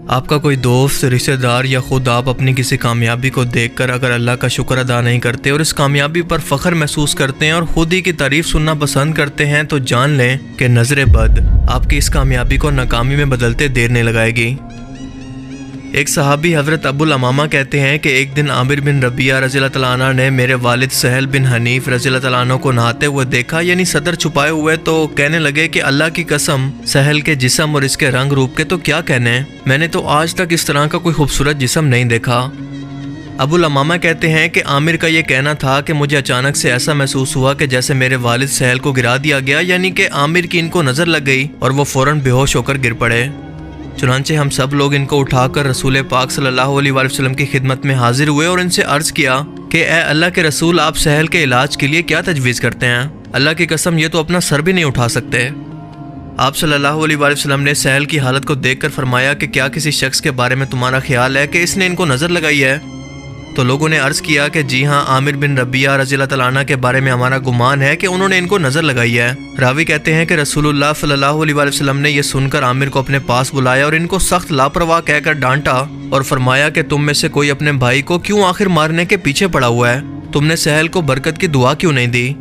آپ کا کوئی دوست، رشتہ دار یا خود آپ اپنی کسی کامیابی کو دیکھ کر اگر اللہ کا شکر ادا نہیں کرتے اور اس کامیابی پر فخر محسوس کرتے ہیں اور خود ہی کی تعریف سننا پسند کرتے ہیں تو جان لیں کہ نظر بد آپ کی اس کامیابی کو ناکامی میں بدلتے دیر نہیں لگائے گی۔ ایک صحابی حضرت ابو الامامہ کہتے ہیں کہ ایک دن عامر بن ربیعہ رضی اللہ تعالیٰ عنہ نے میرے والد سہل بن حنیف رضی اللہ تعالیٰ عنہ کو نہاتے ہوئے دیکھا، یعنی صدر چھپائے ہوئے، تو کہنے لگے کہ اللہ کی قسم، سہل کے جسم اور اس کے رنگ روپ کے تو کیا کہنے، میں نے تو آج تک اس طرح کا کوئی خوبصورت جسم نہیں دیکھا۔ ابو الامامہ کہتے ہیں کہ عامر کا یہ کہنا تھا کہ مجھے اچانک سے ایسا محسوس ہوا کہ جیسے میرے والد سہل کو گرا دیا گیا، یعنی کہ عامر کی ان کو نظر لگ گئی اور وہ فوراً بے ہوش ہو کر گر پڑے۔ چنانچہ ہم سب لوگ ان کو اٹھا کر رسول پاک صلی اللہ علیہ وآلہ وسلم کی خدمت میں حاضر ہوئے اور ان سے عرض کیا کہ اے اللہ کے رسول، آپ سہل کے علاج کے لیے کیا تجویز کرتے ہیں؟ اللہ کی قسم یہ تو اپنا سر بھی نہیں اٹھا سکتے۔ آپ صلی اللہ علیہ وآلہ وسلم نے سہل کی حالت کو دیکھ کر فرمایا کہ کیا کسی شخص کے بارے میں تمہارا خیال ہے کہ اس نے ان کو نظر لگائی ہے؟ تو لوگوں نے عرض کیا کہ جی ہاں، عامر بن ربیعہ رضی اللہ تعالیٰ عنہ کے بارے میں ہمارا گمان ہے کہ انہوں نے ان کو نظر لگائی ہے۔ راوی کہتے ہیں کہ رسول اللہ صلی اللہ علیہ وآلہ وسلم نے یہ سن کر عامر کو اپنے پاس بلایا اور ان کو سخت لاپرواہ کہہ کر ڈانٹا اور فرمایا کہ تم میں سے کوئی اپنے بھائی کو کیوں آخر مارنے کے پیچھے پڑا ہوا ہے؟ تم نے سہل کو برکت کی دعا کیوں نہیں دی؟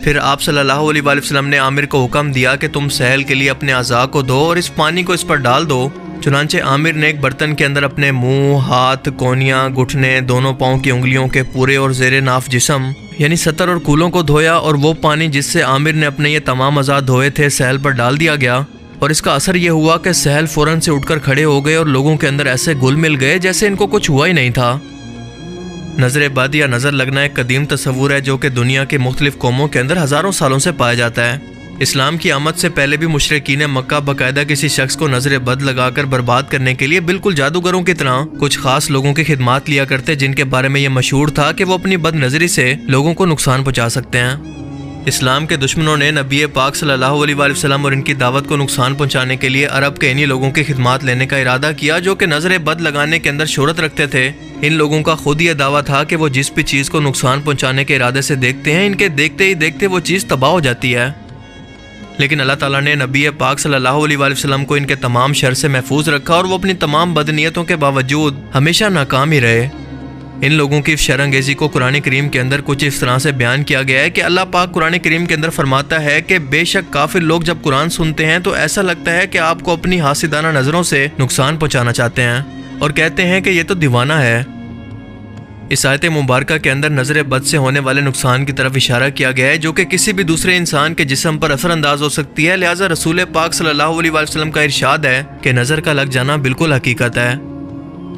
پھر آپ صلی اللہ علیہ وآلہ وسلم نے عامر کو حکم دیا کہ تم سہل کے لیے اپنے اعضاء کو دھو اور اس پانی کو اس پر ڈال دو۔ چنانچہ عامر نے ایک برتن کے اندر اپنے منہ، ہاتھ، کونیاں، گھٹنے، دونوں پاؤں کی انگلیوں کے پورے اور زیر ناف جسم یعنی ستر اور کولوں کو دھویا اور وہ پانی جس سے عامر نے اپنے یہ تمام اعضاء دھوئے تھے سہل پر ڈال دیا گیا، اور اس کا اثر یہ ہوا کہ سہل فوراً سے اٹھ کر کھڑے ہو گئے اور لوگوں کے اندر ایسے گل مل گئے جیسے ان کو کچھ ہوا ہی نہیں تھا۔ نظر بد یا نظر لگنا ایک قدیم تصور ہے جو کہ دنیا کے مختلف قوموں کے اندر ہزاروں سالوں سے پایا جاتا ہے۔ اسلام کی آمد سے پہلے بھی مشرکین مکہ باقاعدہ کسی شخص کو نظر بد لگا کر برباد کرنے کے لیے بالکل جادوگروں کی طرح کچھ خاص لوگوں کی خدمات لیا کرتے، جن کے بارے میں یہ مشہور تھا کہ وہ اپنی بد نظری سے لوگوں کو نقصان پہنچا سکتے ہیں۔ اسلام کے دشمنوں نے نبی پاک صلی اللہ علیہ وآلہ وسلم اور ان کی دعوت کو نقصان پہنچانے کے لیے عرب کے انہی لوگوں کی خدمات لینے کا ارادہ کیا جو کہ نظر بد لگانے کے اندر شہرت رکھتے تھے۔ ان لوگوں کا خود یہ دعویٰ تھا کہ وہ جس بھی چیز کو نقصان پہنچانے کے ارادے سے دیکھتے ہیں، ان کے دیکھتے ہی دیکھتے وہ چیز تباہ ہو جاتی ہے۔ لیکن اللہ تعالیٰ نے نبی پاک صلی اللہ علیہ وآلہ وسلم کو ان کے تمام شر سے محفوظ رکھا اور وہ اپنی تمام بدنیتوں کے باوجود ہمیشہ ناکام ہی رہے۔ ان لوگوں کی شر انگیزی کو قرآن کریم کے اندر کچھ اس طرح سے بیان کیا گیا ہے کہ اللہ پاک قرآن کریم کے اندر فرماتا ہے کہ بے شک کافر لوگ جب قرآن سنتے ہیں تو ایسا لگتا ہے کہ آپ کو اپنی حاسدانہ نظروں سے نقصان پہنچانا چاہتے ہیں اور کہتے ہیں کہ یہ تو دیوانہ ہے۔ اس آیت مبارکہ کے اندر نظر بد سے ہونے والے نقصان کی طرف اشارہ کیا گیا ہے جو کہ کسی بھی دوسرے انسان کے جسم پر اثر انداز ہو سکتی ہے، لہٰذا رسول پاک صلی اللہ علیہ وآلہ وسلم کا ارشاد ہے کہ نظر کا لگ جانا بالکل حقیقت ہے۔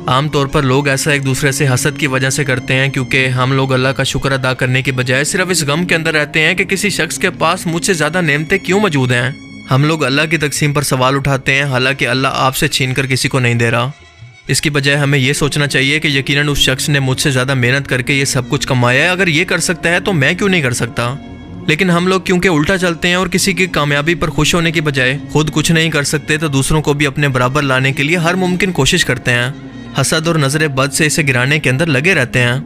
عام طور پر لوگ ایسا ایک دوسرے سے حسد کی وجہ سے کرتے ہیں کیونکہ ہم لوگ اللہ کا شکر ادا کرنے کی بجائے صرف اس غم کے اندر رہتے ہیں کہ کسی شخص کے پاس مجھ سے زیادہ نعمتیں کیوں موجود ہیں۔ ہم لوگ اللہ کی تقسیم پر سوال اٹھاتے ہیں، حالانکہ اللہ آپ سے چھین کر کسی کو نہیں دے رہا۔ اس کی بجائے ہمیں یہ سوچنا چاہیے کہ یقیناً اس شخص نے مجھ سے زیادہ محنت کر کے یہ سب کچھ کمایا ہے، اگر یہ کر سکتا ہے تو میں کیوں نہیں کر سکتا۔ لیکن ہم لوگ کیونکہ الٹا چلتے ہیں اور کسی کی کامیابی پر خوش ہونے کی بجائے خود کچھ نہیں کر سکتے تو دوسروں کو بھی اپنے برابر لانے کے لیے ہر ممکن کوشش کرتے ہیں، حسد اور نظر بد سے اسے گرانے کے اندر لگے رہتے ہیں۔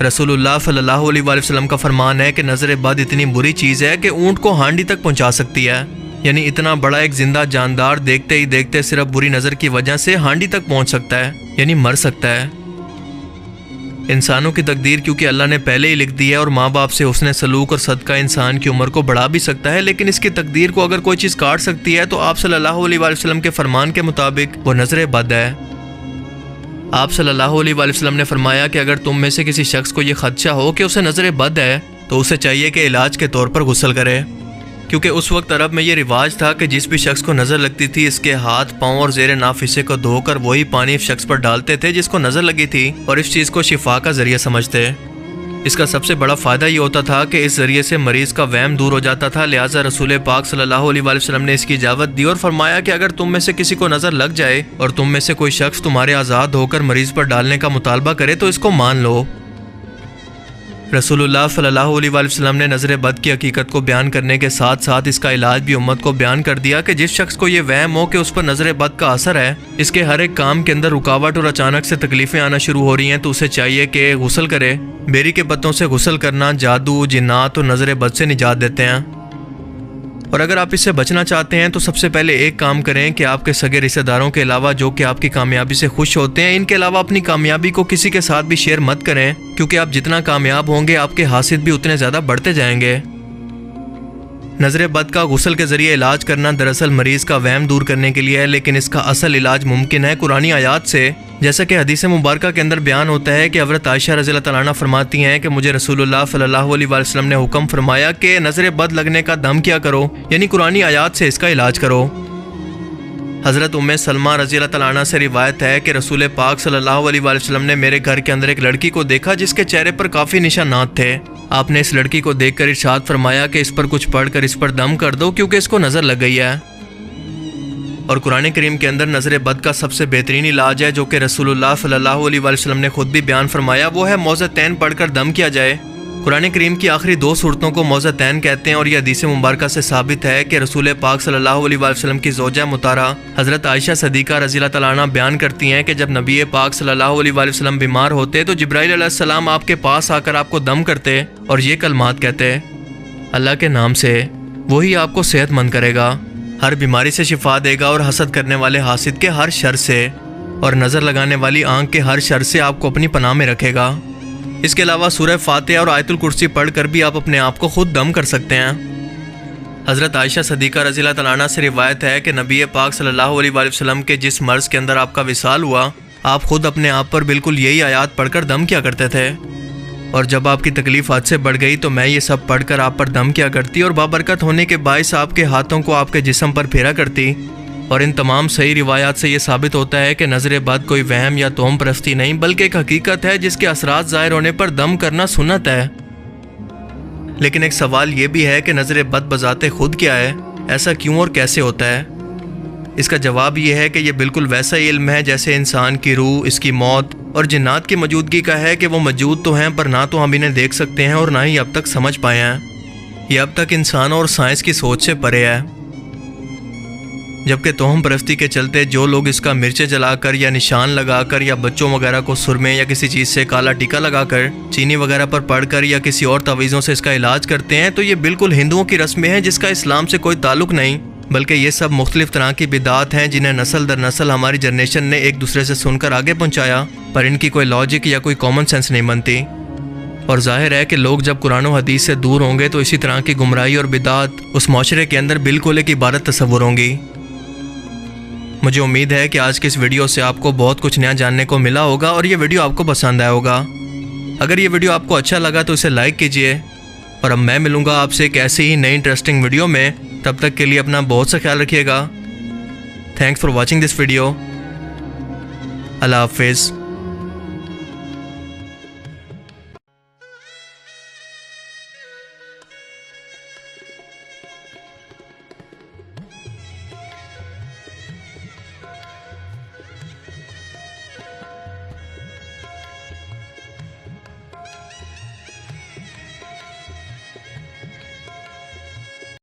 رسول اللہ صلی اللہ علیہ وآلہ وسلم کا فرمان ہے کہ نظر بد اتنی بری چیز ہے کہ اونٹ کو ہانڈی تک پہنچا سکتی ہے، یعنی اتنا بڑا ایک زندہ جاندار دیکھتے ہی دیکھتے صرف بری نظر کی وجہ سے ہانڈی تک پہنچ سکتا ہے، یعنی مر سکتا ہے۔ انسانوں کی تقدیر کیونکہ اللہ نے پہلے ہی لکھ دی ہے اور ماں باپ سے حسن سلوک اور صدقہ انسان کی عمر کو بڑھا بھی سکتا ہے، لیکن اس کی تقدیر کو اگر کوئی چیز کاٹ سکتی ہے تو آپ صلی اللہ علیہ وآلہ وسلم کے فرمان کے مطابق وہ نظر بد ہے۔ آپ صلی اللہ علیہ وآلہ وسلم نے فرمایا کہ اگر تم میں سے کسی شخص کو یہ خدشہ ہو کہ اسے نظر بد ہے تو اسے چاہیے کہ علاج کے طور پر غسل کرے، کیونکہ اس وقت عرب میں یہ رواج تھا کہ جس بھی شخص کو نظر لگتی تھی اس کے ہاتھ، پاؤں اور زیر ناف حصے کو دھو کر وہی پانی اس شخص پر ڈالتے تھے جس کو نظر لگی تھی اور اس چیز کو شفا کا ذریعہ سمجھتے۔ اس کا سب سے بڑا فائدہ یہ ہوتا تھا کہ اس ذریعے سے مریض کا وہم دور ہو جاتا تھا، لہٰذا رسول پاک صلی اللہ علیہ وآلہ وسلم نے اس کی اجازت دی اور فرمایا کہ اگر تم میں سے کسی کو نظر لگ جائے اور تم میں سے کوئی شخص تمہارے آزاد ہو کر مریض پر ڈالنے کا مطالبہ کرے تو اس کو مان لو۔ رسول اللہ صلی اللہ علیہ وآلہ وسلم نے نظر بد کی حقیقت کو بیان کرنے کے ساتھ ساتھ اس کا علاج بھی امت کو بیان کر دیا کہ جس شخص کو یہ وہم ہو کہ اس پر نظر بد کا اثر ہے، اس کے ہر ایک کام کے اندر رکاوٹ اور اچانک سے تکلیفیں آنا شروع ہو رہی ہیں تو اسے چاہیے کہ غسل کرے۔ بیری کے پتوں سے غسل کرنا جادو، جنات اور نظر بد سے نجات دیتے ہیں۔ اور اگر آپ اس سے بچنا چاہتے ہیں تو سب سے پہلے ایک کام کریں کہ آپ کے سگے رشتہ داروں کے علاوہ جو کہ آپ کی کامیابی سے خوش ہوتے ہیں، ان کے علاوہ اپنی کامیابی کو کسی کے ساتھ بھی شیئر مت کریں، کیونکہ آپ جتنا کامیاب ہوں گے آپ کے حاسد بھی اتنے زیادہ بڑھتے جائیں گے۔ نظر بد کا غسل کے ذریعے علاج کرنا دراصل مریض کا وہم دور کرنے کے لیے ہے، لیکن اس کا اصل علاج ممکن ہے قرآنی آیات سے، جیسا کہ حدیث مبارکہ کے اندر بیان ہوتا ہے کہ حضرت عائشہ رضی اللہ تعالیٰ عنہ فرماتی ہیں کہ مجھے رسول اللہ صلی اللہ علیہ وسلم نے حکم فرمایا کہ نظر بد لگنے کا دم کیا کرو، یعنی قرآنی آیات سے اس کا علاج کرو۔ حضرت ام سلمہ رضی اللہ تعالیٰ عنہ سے روایت ہے کہ رسول پاک صلی اللہ علیہ وسلم نے میرے گھر کے اندر ایک لڑکی کو دیکھا جس کے چہرے پر کافی نشانات تھے۔ آپ نے اس لڑکی کو دیکھ کر ارشاد فرمایا کہ اس پر کچھ پڑھ کر اس پر دم کر دو کیونکہ اس کو نظر لگ گئی ہے۔ اور قرآن کریم کے اندر نظر بد کا سب سے بہترین علاج ہے جو کہ رسول اللہ صلی اللہ علیہ وسلم نے خود بھی بیان فرمایا، وہ ہے موعظتین پڑھ کر دم کیا جائے۔ قرآن کریم کی آخری 2 صورتوں کو موعظتین کہتے ہیں، اور یہ حدیث مبارکہ سے ثابت ہے کہ رسول پاک صلی اللہ علیہ وسلم کی زوجہ مطہرہ حضرت عائشہ صدیقہ رضی اللہ تعالیٰ عنہ بیان کرتی ہیں کہ جب نبی پاک صلی اللہ علیہ وسلم بیمار ہوتے تو جبرائیل علیہ السلام آپ کے پاس آ کر آپ کو دم کرتے اور یہ کلمات کہتے: اللہ کے نام سے، وہی آپ کو صحت مند کرے گا، ہر بیماری سے شفا دے گا، اور حسد کرنے والے حاسد کے ہر شر سے اور نظر لگانے والی آنکھ کے ہر شر سے آپ کو اپنی پناہ میں رکھے گا۔ اس کے علاوہ سورہ فاتحہ اور آیت الکرسی پڑھ کر بھی آپ اپنے آپ کو خود دم کر سکتے ہیں۔ حضرت عائشہ صدیقہ رضی اللہ تعالیٰ عنہ سے روایت ہے کہ نبی پاک صلی اللہ علیہ وسلم کے جس مرض کے اندر آپ کا وصال ہوا، آپ خود اپنے آپ پر بالکل یہی آیات پڑھ کر دم کیا کرتے تھے، اور جب آپ کی تکلیف حد سے بڑھ گئی تو میں یہ سب پڑھ کر آپ پر دم کیا کرتی اور بابرکت ہونے کے باعث آپ کے ہاتھوں کو آپ کے جسم پر پھیرا کرتی۔ اور ان تمام صحیح روایات سے یہ ثابت ہوتا ہے کہ نظر بد کوئی وہم یا توہم پرستی نہیں بلکہ ایک حقیقت ہے جس کے اثرات ظاہر ہونے پر دم کرنا سنت ہے۔ لیکن ایک سوال یہ بھی ہے کہ نظر بد بذات خود کیا ہے، ایسا کیوں اور کیسے ہوتا ہے؟ اس کا جواب یہ ہے کہ یہ بالکل ویسا ہی علم ہے جیسے انسان کی روح، اس کی موت اور جنات کی موجودگی کا ہے کہ وہ موجود تو ہیں پر نہ تو ہم انہیں دیکھ سکتے ہیں اور نہ ہی اب تک سمجھ پائے ہیں۔ یہ اب تک انسان اور سائنس کی سوچ سے پرے ہے، جبکہ توہم پرستی کے چلتے جو لوگ اس کا مرچیں جلا کر یا نشان لگا کر یا بچوں وغیرہ کو سرمے یا کسی چیز سے کالا ٹیکا لگا کر چینی وغیرہ پر پڑھ کر یا کسی اور تعویذوں سے اس کا علاج کرتے ہیں، تو یہ بالکل ہندوؤں کی رسمیں ہیں جس کا اسلام سے کوئی تعلق نہیں، بلکہ یہ سب مختلف طرح کی بدعات ہیں جنہیں نسل در نسل ہماری جنریشن نے ایک دوسرے سے سن کر آگے پہنچایا، پر ان کی کوئی لاجک یا کوئی کامن سینس نہیں بنتی۔ اور ظاہر ہے کہ لوگ جب قرآن و حدیث سے دور ہوں گے تو اسی طرح کی گمراہی اور بدعات اس معاشرے کے اندر بالکل ایک عبارت تصور ہوں گی۔ مجھے امید ہے کہ آج کی اس ویڈیو سے آپ کو بہت کچھ نیا جاننے کو ملا ہوگا اور یہ ویڈیو آپ کو پسند آیا ہوگا۔ اگر یہ ویڈیو آپ کو اچھا لگا تو اسے لائک کیجئے، اور اب میں ملوں گا آپ سے ایک ایسی ہی نئی انٹرسٹنگ ویڈیو میں۔ تب تک کے لیے اپنا بہت سا خیال رکھیے گا۔ Thanks for watching this video. اللہ حافظ۔